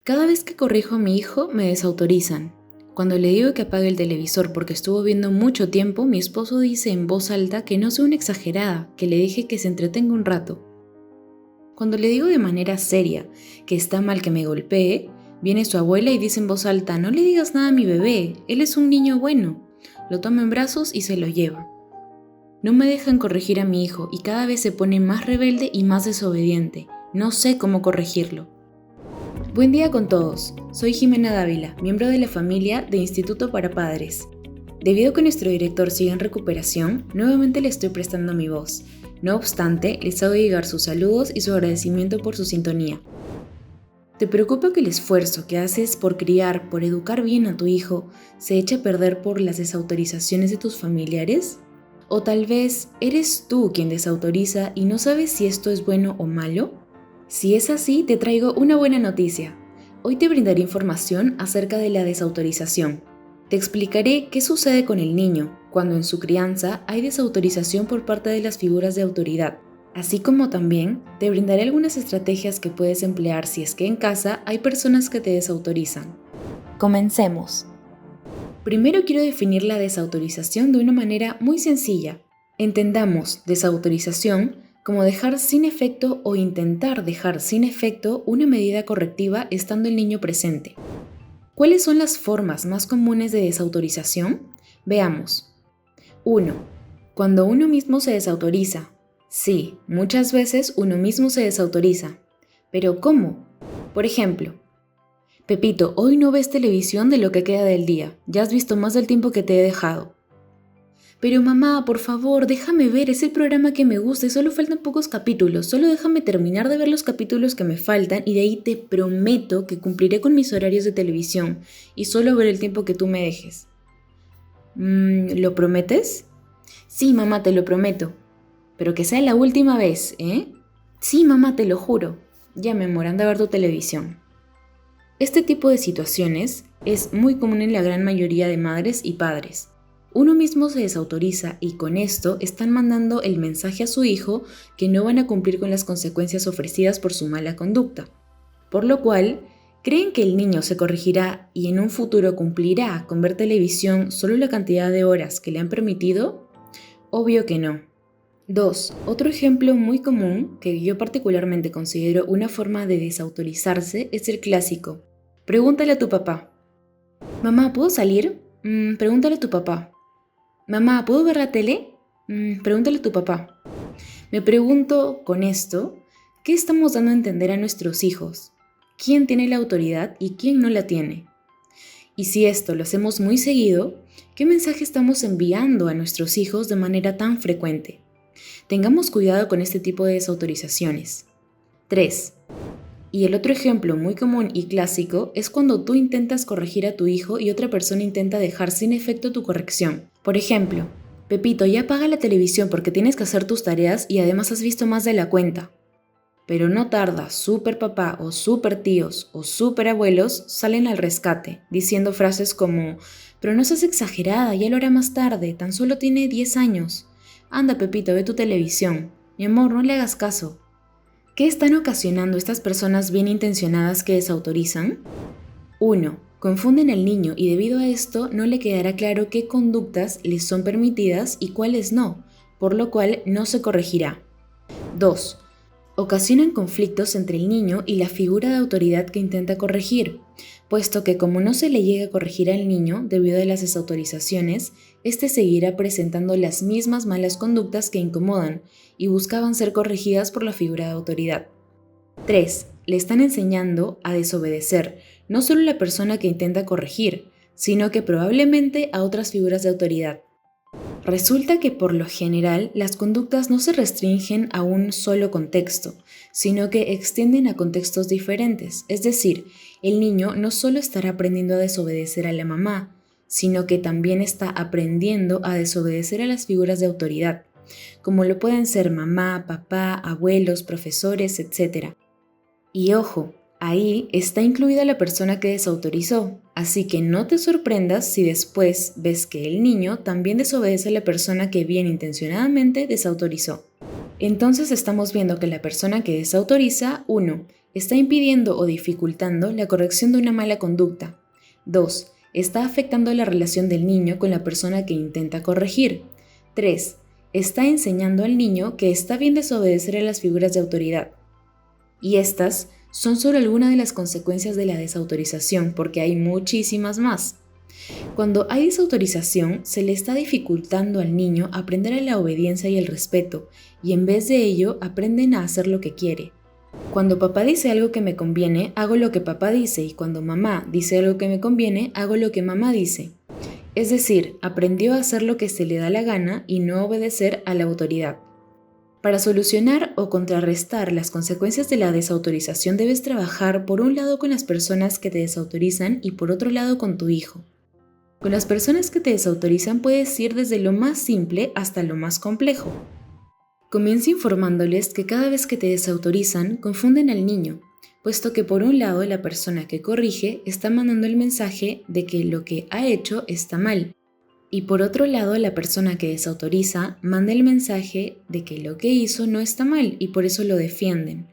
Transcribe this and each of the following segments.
Cada vez que corrijo a mi hijo, me desautorizan. Cuando le digo que apague el televisor porque estuvo viendo mucho tiempo, mi esposo dice en voz alta que no soy una exagerada, que le deje que se entretenga un rato. Cuando le digo de manera seria que está mal que me golpee, viene su abuela y dice en voz alta: no le digas nada a mi bebé, él es un niño bueno. Lo toma en brazos y se lo lleva. No me dejan corregir a mi hijo y cada vez se pone más rebelde y más desobediente. No sé cómo corregirlo. Buen día con todos. Soy Jimena Dávila, miembro de la familia de Instituto para Padres. Debido a que nuestro director sigue en recuperación, nuevamente le estoy prestando mi voz. No obstante, les hago llegar sus saludos y su agradecimiento por su sintonía. ¿Te preocupa que el esfuerzo que haces por criar, por educar bien a tu hijo, se eche a perder por las desautorizaciones de tus familiares? ¿O tal vez eres tú quien desautoriza y no sabes si esto es bueno o malo? Si es así, te traigo una buena noticia. Hoy te brindaré información acerca de la desautorización. Te explicaré qué sucede con el niño cuando en su crianza hay desautorización por parte de las figuras de autoridad, así como también te brindaré algunas estrategias que puedes emplear si es que en casa hay personas que te desautorizan. Comencemos. Primero quiero definir la desautorización de una manera muy sencilla. Entendamos desautorización como dejar sin efecto o intentar dejar sin efecto una medida correctiva estando el niño presente. ¿Cuáles son las formas más comunes de desautorización? Veamos. 1. Cuando uno mismo se desautoriza. Sí, muchas veces uno mismo se desautoriza. ¿Pero cómo? Por ejemplo, Pepito, hoy no ves televisión de lo que queda del día. Ya has visto más del tiempo que te he dejado. Pero mamá, por favor, déjame ver, es el programa que me gusta y solo faltan pocos capítulos. Solo déjame terminar de ver los capítulos que me faltan y de ahí te prometo que cumpliré con mis horarios de televisión y solo ver el tiempo que tú me dejes. ¿Lo prometes? Sí, mamá, te lo prometo. Pero que sea la última vez, ¿eh? Sí, mamá, te lo juro. Ya, mi amor, anda a ver tu televisión. Este tipo de situaciones es muy común en la gran mayoría de madres y padres. Uno mismo se desautoriza y con esto están mandando el mensaje a su hijo que no van a cumplir con las consecuencias ofrecidas por su mala conducta. Por lo cual, ¿creen que el niño se corregirá y en un futuro cumplirá con ver televisión solo la cantidad de horas que le han permitido? Obvio que no. 2. Otro ejemplo muy común, que yo particularmente considero una forma de desautorizarse, es el clásico: pregúntale a tu papá. Mamá, ¿puedo salir? Pregúntale a tu papá. Mamá, ¿puedo ver la tele? Pregúntale a tu papá. Me pregunto con esto, ¿qué estamos dando a entender a nuestros hijos? ¿Quién tiene la autoridad y quién no la tiene? Y si esto lo hacemos muy seguido, ¿qué mensaje estamos enviando a nuestros hijos de manera tan frecuente? Tengamos cuidado con este tipo de desautorizaciones. 3. Y el otro ejemplo muy común y clásico es cuando tú intentas corregir a tu hijo y otra persona intenta dejar sin efecto tu corrección. Por ejemplo, Pepito, ya apaga la televisión porque tienes que hacer tus tareas y además has visto más de la cuenta. Pero no tarda, super papá o super tíos o super abuelos salen al rescate, diciendo frases como: pero no seas exagerada, ya lo hará más tarde, tan solo tiene 10 años. Anda, Pepito, ve tu televisión. Mi amor, no le hagas caso. ¿Qué están ocasionando estas personas bien intencionadas que desautorizan? 1. Confunden al niño y debido a esto no le quedará claro qué conductas les son permitidas y cuáles no, por lo cual no se corregirá. 2. Ocasionan conflictos entre el niño y la figura de autoridad que intenta corregir, puesto que como no se le llega a corregir al niño debido a las desautorizaciones, este seguirá presentando las mismas malas conductas que incomodan y buscaban ser corregidas por la figura de autoridad. 3. Le están enseñando a desobedecer, no solo a la persona que intenta corregir, sino que probablemente a otras figuras de autoridad. Resulta que por lo general las conductas no se restringen a un solo contexto, sino que extienden a contextos diferentes. Es decir, el niño no solo estará aprendiendo a desobedecer a la mamá, sino que también está aprendiendo a desobedecer a las figuras de autoridad, como lo pueden ser mamá, papá, abuelos, profesores, etc. Y ojo, ahí está incluida la persona que desautorizó, así que no te sorprendas si después ves que el niño también desobedece a la persona que bien intencionadamente desautorizó. Entonces estamos viendo que la persona que desautoriza, 1. Está impidiendo o dificultando la corrección de una mala conducta. 2. Está afectando la relación del niño con la persona que intenta corregir. 3. Está enseñando al niño que está bien desobedecer a las figuras de autoridad. Y estas son solo algunas de las consecuencias de la desautorización, porque hay muchísimas más. Cuando hay desautorización, se le está dificultando al niño aprender a la obediencia y el respeto, y en vez de ello aprenden a hacer lo que quiere. Cuando papá dice algo que me conviene, hago lo que papá dice, y cuando mamá dice algo que me conviene, hago lo que mamá dice. Es decir, aprendió a hacer lo que se le da la gana y no obedecer a la autoridad. Para solucionar o contrarrestar las consecuencias de la desautorización debes trabajar por un lado con las personas que te desautorizan y por otro lado con tu hijo. Con las personas que te desautorizan puedes ir desde lo más simple hasta lo más complejo. Comienza informándoles que cada vez que te desautorizan confunden al niño, puesto que por un lado la persona que corrige está mandando el mensaje de que lo que ha hecho está mal, y por otro lado la persona que desautoriza manda el mensaje de que lo que hizo no está mal y por eso lo defienden.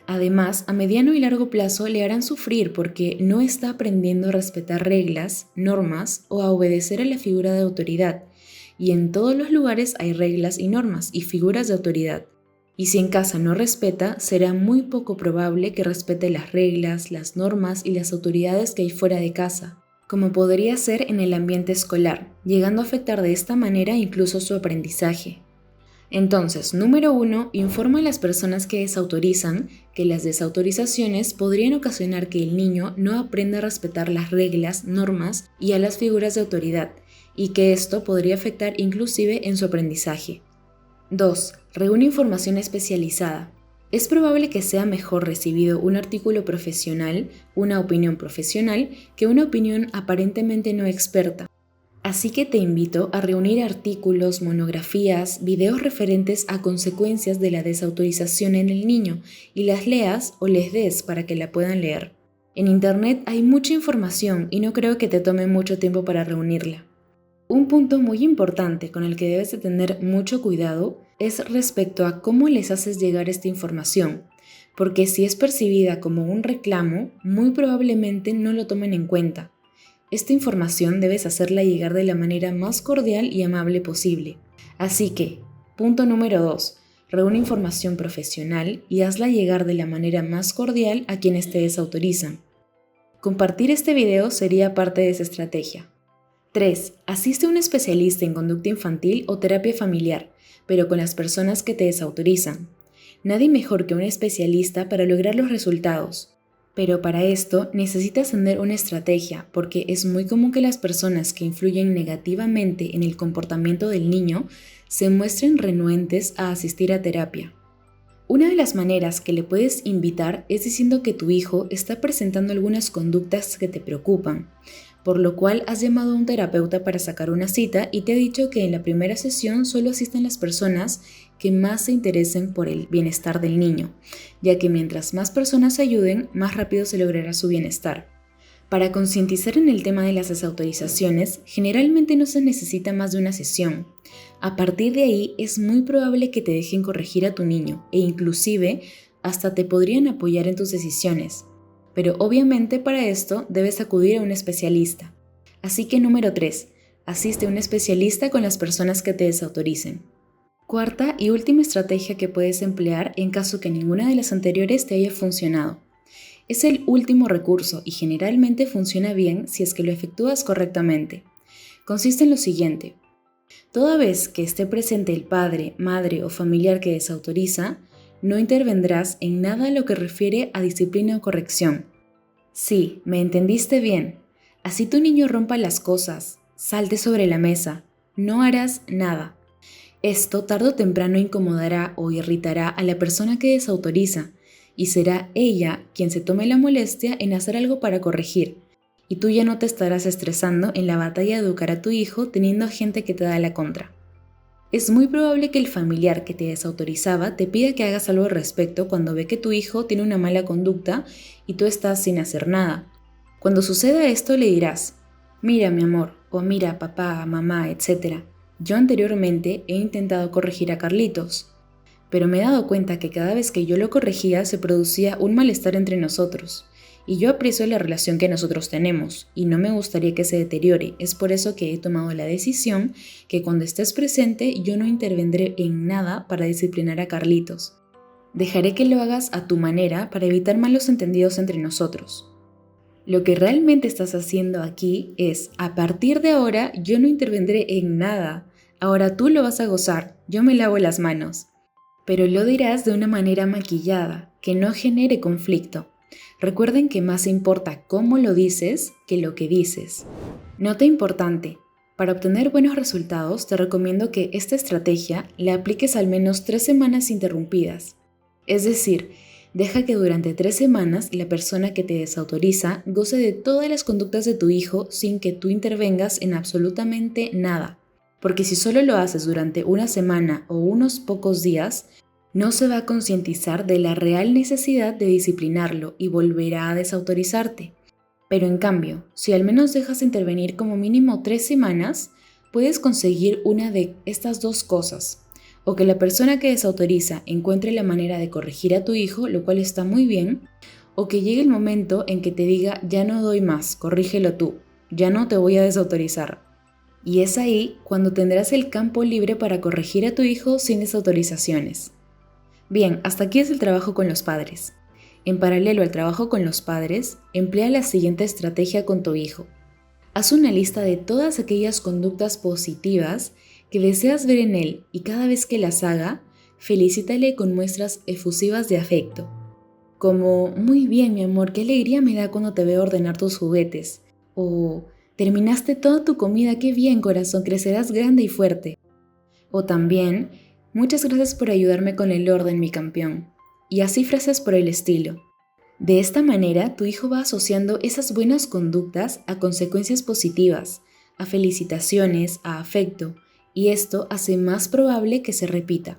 Además, a mediano y largo plazo le harán sufrir porque no está aprendiendo a respetar reglas, normas o a obedecer a la figura de autoridad. Y en todos los lugares hay reglas y normas y figuras de autoridad. Y si en casa no respeta, será muy poco probable que respete las reglas, las normas y las autoridades que hay fuera de casa, como podría ser en el ambiente escolar, llegando a afectar de esta manera incluso su aprendizaje. Entonces, número 1, informa a las personas que desautorizan que las desautorizaciones podrían ocasionar que el niño no aprenda a respetar las reglas, normas y a las figuras de autoridad, y que esto podría afectar inclusive en su aprendizaje. 2. Reúne información especializada. Es probable que sea mejor recibido un artículo profesional, una opinión profesional, que una opinión aparentemente no experta. Así que te invito a reunir artículos, monografías, videos referentes a consecuencias de la desautorización en el niño y las leas o les des para que la puedan leer. En internet hay mucha información y no creo que te tome mucho tiempo para reunirla. Un punto muy importante con el que debes de tener mucho cuidado es respecto a cómo les haces llegar esta información, porque si es percibida como un reclamo, muy probablemente no lo tomen en cuenta. Esta información debes hacerla llegar de la manera más cordial y amable posible. Así que, punto número 2, reúne información profesional y hazla llegar de la manera más cordial a quienes te desautorizan. Compartir este video sería parte de esa estrategia. 3. Asiste a un especialista en conducta infantil o terapia familiar, pero con las personas que te desautorizan. Nadie mejor que un especialista para lograr los resultados. Pero para esto necesitas tener una estrategia, porque es muy común que las personas que influyen negativamente en el comportamiento del niño se muestren renuentes a asistir a terapia. Una de las maneras que le puedes invitar es diciendo que tu hijo está presentando algunas conductas que te preocupan, por lo cual has llamado a un terapeuta para sacar una cita y te ha dicho que en la primera sesión solo asisten las personas que más se interesen por el bienestar del niño, ya que mientras más personas ayuden, más rápido se logrará su bienestar. Para concientizar en el tema de las desautorizaciones, generalmente no se necesita más de una sesión. A partir de ahí es muy probable que te dejen corregir a tu niño e inclusive hasta te podrían apoyar en tus decisiones. Pero obviamente para esto debes acudir a un especialista. Así que número 3, asiste a un especialista con las personas que te desautoricen. Cuarta y última estrategia que puedes emplear en caso que ninguna de las anteriores te haya funcionado. Es el último recurso y generalmente funciona bien si es que lo efectúas correctamente. Consiste en lo siguiente. Toda vez que esté presente el padre, madre o familiar que desautoriza, no intervendrás en nada lo que refiere a disciplina o corrección. Sí, me entendiste bien. Así tu niño rompa las cosas, salte sobre la mesa, no harás nada. Esto tarde o temprano incomodará o irritará a la persona que desautoriza y será ella quien se tome la molestia en hacer algo para corregir. Y tú ya no te estarás estresando en la batalla de educar a tu hijo teniendo gente que te da la contra. Es muy probable que el familiar que te desautorizaba te pida que hagas algo al respecto cuando ve que tu hijo tiene una mala conducta y tú estás sin hacer nada. Cuando suceda esto le dirás, mira mi amor, o mira papá, mamá, etc. Yo anteriormente he intentado corregir a Carlitos, pero me he dado cuenta que cada vez que yo lo corregía se producía un malestar entre nosotros. Y yo aprecio la relación que nosotros tenemos y no me gustaría que se deteriore. Es por eso que he tomado la decisión que cuando estés presente yo no intervendré en nada para disciplinar a Carlitos. Dejaré que lo hagas a tu manera para evitar malos entendidos entre nosotros. Lo que realmente estás haciendo aquí es, a partir de ahora yo no intervendré en nada. Ahora tú lo vas a gozar, yo me lavo las manos. Pero lo dirás de una manera maquillada, que no genere conflicto. Recuerden que más importa cómo lo dices que lo que dices. Nota importante. Para obtener buenos resultados te recomiendo que esta estrategia la apliques al menos 3 semanas interrumpidas. Es decir, deja que durante 3 semanas la persona que te desautoriza goce de todas las conductas de tu hijo sin que tú intervengas en absolutamente nada. Porque si solo lo haces durante una semana o unos pocos días, no se va a concientizar de la real necesidad de disciplinarlo y volverá a desautorizarte. Pero en cambio, si al menos dejas intervenir como mínimo 3 semanas, puedes conseguir una de estas dos cosas. O que la persona que desautoriza encuentre la manera de corregir a tu hijo, lo cual está muy bien, o que llegue el momento en que te diga ya no doy más, corrígelo tú, ya no te voy a desautorizar. Y es ahí cuando tendrás el campo libre para corregir a tu hijo sin desautorizaciones. Bien, hasta aquí es el trabajo con los padres. En paralelo al trabajo con los padres, emplea la siguiente estrategia con tu hijo. Haz una lista de todas aquellas conductas positivas que deseas ver en él y cada vez que las haga, felicítale con muestras efusivas de afecto. Como, muy bien mi amor, qué alegría me da cuando te veo ordenar tus juguetes. O, terminaste toda tu comida, qué bien corazón, crecerás grande y fuerte. O también, muchas gracias por ayudarme con el orden, mi campeón. Y así frases por el estilo. De esta manera, tu hijo va asociando esas buenas conductas a consecuencias positivas, a felicitaciones, a afecto, y esto hace más probable que se repita.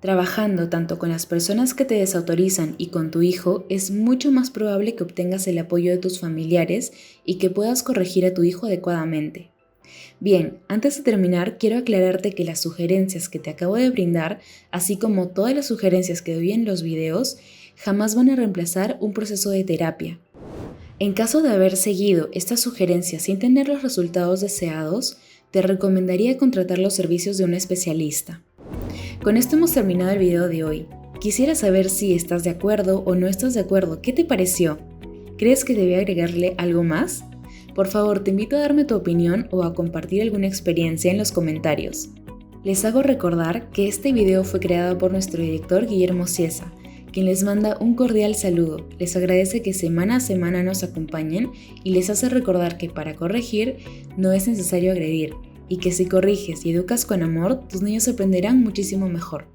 Trabajando tanto con las personas que te desautorizan y con tu hijo, es mucho más probable que obtengas el apoyo de tus familiares y que puedas corregir a tu hijo adecuadamente. Bien, antes de terminar, quiero aclararte que las sugerencias que te acabo de brindar, así como todas las sugerencias que doy en los videos, jamás van a reemplazar un proceso de terapia. En caso de haber seguido estas sugerencias sin tener los resultados deseados, te recomendaría contratar los servicios de un especialista. Con esto hemos terminado el video de hoy. Quisiera saber si estás de acuerdo o no estás de acuerdo. ¿Qué te pareció? ¿Crees que debí agregarle algo más? Por favor, te invito a darme tu opinión o a compartir alguna experiencia en los comentarios. Les hago recordar que este video fue creado por nuestro director Guillermo Ciesa, quien les manda un cordial saludo, les agradece que semana a semana nos acompañen y les hace recordar que para corregir no es necesario agredir y que si corriges y educas con amor, tus niños aprenderán muchísimo mejor.